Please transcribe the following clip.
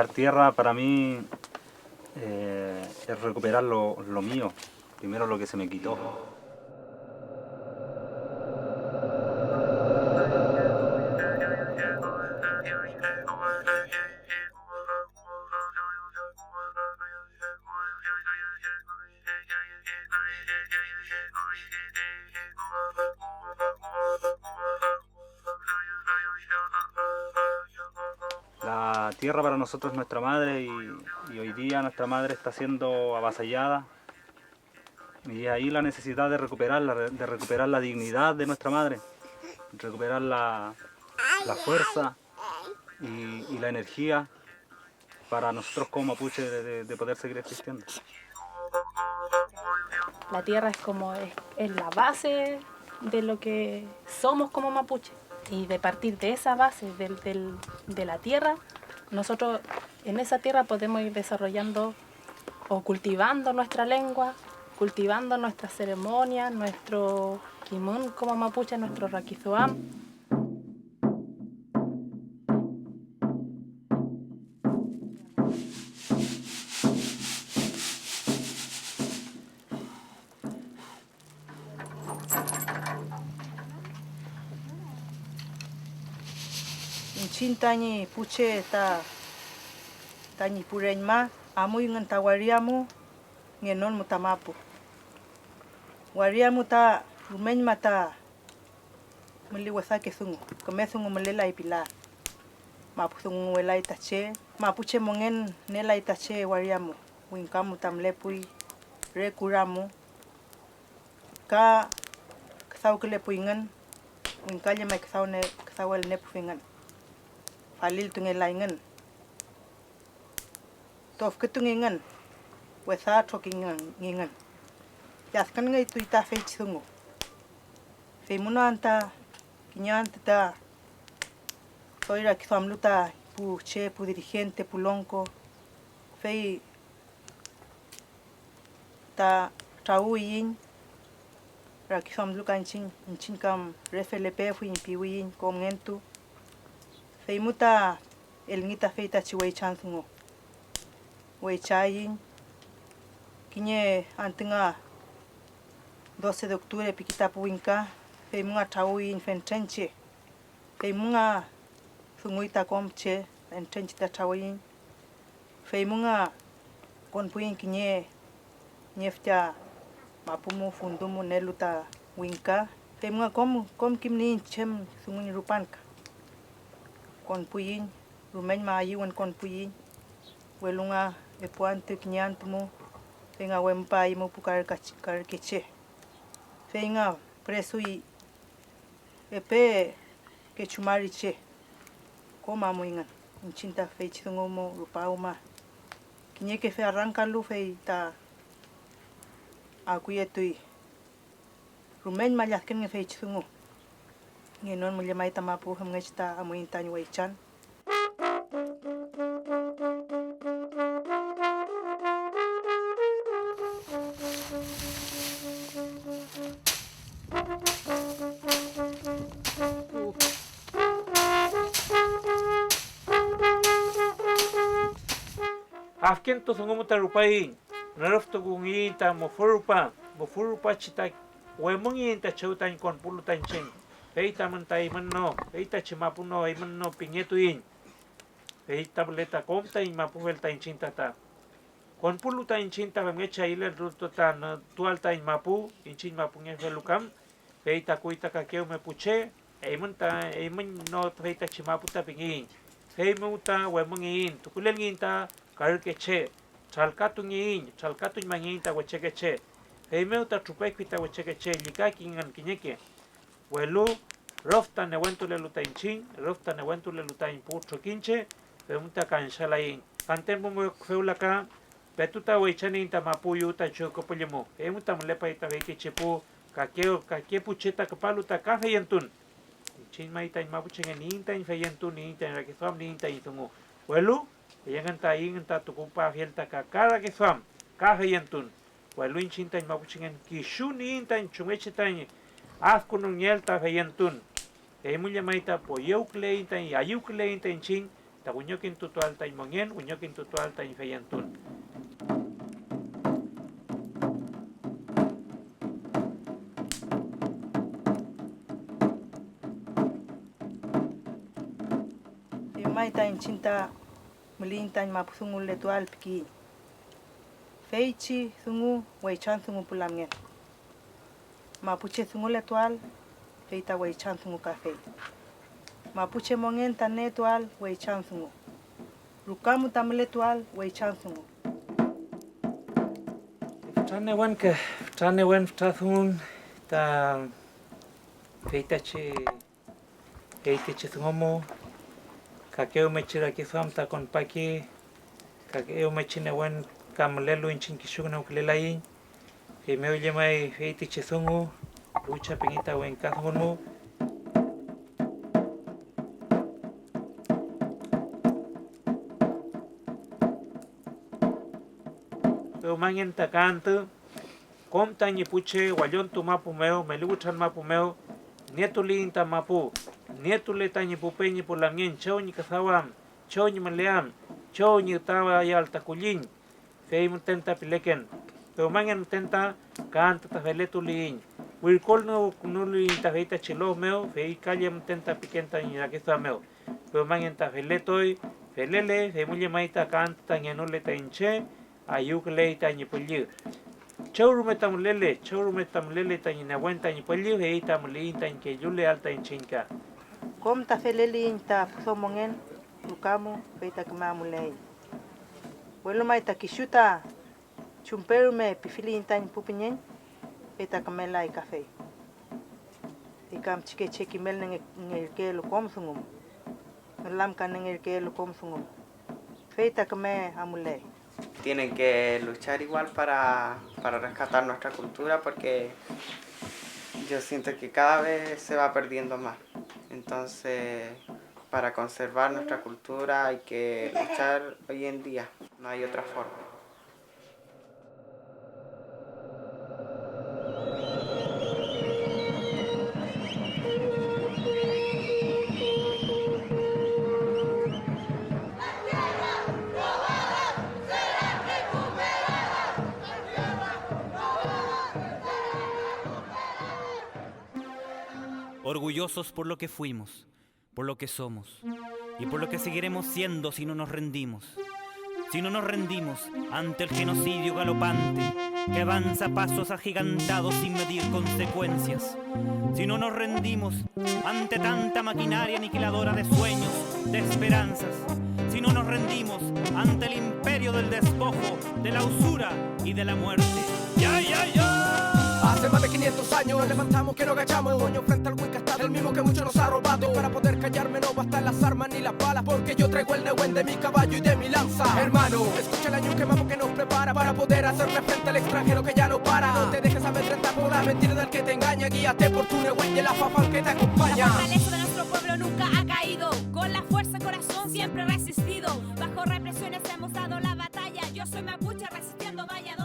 Cuidar tierra para mí es recuperar lo mío, primero lo que se me quitó. La tierra para nosotros es nuestra madre y hoy día nuestra madre está siendo avasallada y ahí la necesidad de recuperar la dignidad de nuestra madre, recuperar la fuerza y la energía para nosotros como mapuche de poder seguir existiendo. La tierra es como es la base de lo que somos como mapuche. Y de partir de esa base de la tierra, nosotros en esa tierra podemos ir desarrollando o cultivando nuestra lengua, cultivando nuestras ceremonias, nuestro kimun como mapuche, nuestro rakizuam. Inchintani puche ta tani pureñma amu ngan tawariamu ngenon mutamapu. Wariamu ta rumeñma ta meliwasa ke sungu, kemesungu melela ipila. Mapu sungu wela itache, mapuche mongen nela itache wariamu. Winkamu tamlepui rekuramu. Ka kasau kelepuingan, winkalya mai kasau el nepuingan. Falil tungelaingan. Tof ketungingan. Wesa trokingan. Yaskan ngai tuita feit sungu. Feimuna anta kinyanta ta soira kisamluta pu che pu dirigente pu lonco fei ta tauin ra kisamluka inchin kam refelepe fu impiwin kongentu feimuta el ngita feita chiwei chansungu wei chayin kinye antinga 12 de octubre pikita puinka feimunga tauin fentrenche feimunga sunguita komche fentrenche ta tauin feimunga konpuin kinye nyefta mapumu fundumu neluta winka feimunga kom kimni chem sunguni rupanka konpuin rumen ma yiwen konpuin welunga epuante kinyantumu feinga wempa imu pukar keche feinga presui epe que chumariche koma muingan inchinta feichungomo rupauma kinye que fe arranca lu feita akuyetui rumen malasken feichungo ngenon mulyamai tamapu hamngechta amuintan weichan Afken to sungumuta rupai narofto gungi ta mofurupa chita wemungi ta chautan kon pulutan chen peita mentai menno peita chimapuno ai menno pingetuin peita boleta komta i mapu velta inchinta ta kon puluta inchinta mecha ile ruto ta tualta in mapu inchin mapu nge velukam peita kuita ka keu me puche ai men no peita chimaputa pingi heimuta wemungi tukulenginta karkeche chalkatuñ manginta wechekeche heimeuta chupequita wechekeche likakingan kiñeke welu rofta newentule lutainchin rofta newentule lutain pucho kinche pemuta kanshalain pantembo feulaka petuta weichaninta mapuyuta chokopulemu hemuta mlepaita veitichepu kakeo pucheta kapaluta kafeyentun chin maita mapuchen ninta infeyentun ninta rakifam ninta itungu welu yangan ta ingin ta tukumpa fielta kakara que fam kafeyentun waluin chinta mapuchen kishuni inta chumechetañ afkunun yelta feyentun emulla maita poyeukle inta ayukle inta chin ta uñokin tutual ta mongen, uñokin tutual ta feyantun. Mai tain cinta melintan mapusungul letual piki. Feichi sungu waichan sungu pulamngen. Mapuche sungu letual feita waichan sungu kafe. Mapuche mongen tane tual waichan sungu. Rukamu tamle tual waichan sungu. Tane wan ftathun ta feita che sungomo. Kakeo mechira kisam ta kon paki kakeo mechine wan kamlelu inchin kishugna uklelai e me oye mai feiti chizungu lucha pingita wen kasmonmu pero mangen takantu kom tani puche wayon tu mapu meo meluchan mapu meo nietulin ta mapu Nietule tani pupeñi por la mien, choni kasawam, choni maleam, choni tawa yal takulin, feim tenta pileken, pero mangen tenta canta tafeletulin, wilkol no nuli tafeita chilo meo, fei kalyam tenta pikenta ni rakesa meo, pero mangen tafeletoi, felele, femulle maita canta nyanule tainche, ayukle tani pulli. Chaurume tamlele tani nawen tani pulli, fei tamlin tani que yule alta en chinka. Kom ta feleli ta somongen rukamu feita kemamulei. Welo mai ta kishuta chumperu me pifili tan pupinyen feita kamela I kafe. Ikam chike cheki mel ngel kelo kom sungum. Lam kan ngel kelo kom sungum. Feita kame amulei. Tienen que luchar igual para rescatar nuestra cultura porque yo siento que cada vez se va perdiendo más. Entonces, para conservar nuestra cultura hay que luchar hoy en día, no hay otra forma. Orgullosos por lo que fuimos, por lo que somos y por lo que seguiremos siendo si no nos rendimos. Si no nos rendimos ante el genocidio galopante que avanza a pasos agigantados sin medir consecuencias. Si no nos rendimos ante tanta maquinaria aniquiladora de sueños, de esperanzas. Si no nos rendimos ante el imperio del despojo, de la usura y de la muerte. ¡Ya, ya, ya! Hace más de 500 años nos levantamos que no agachamos. El moño frente al Wincastar, el mismo que muchos nos ha robado. Para poder callarme no bastan las armas ni las balas, porque yo traigo el Nehuen de mi caballo y de mi lanza. Hermano, escucha el año que vamos que nos prepara para poder hacerle frente al extranjero que ya no para. No te dejes amedrentar por la mentira del que te engaña. Guíate por tu Nehuen y la fafan que te acompaña. La fortaleza de nuestro pueblo nunca ha caído. Con la fuerza corazón siempre resistido. Bajo represiones hemos dado la batalla. Yo soy mapuche resistiendo, vaya.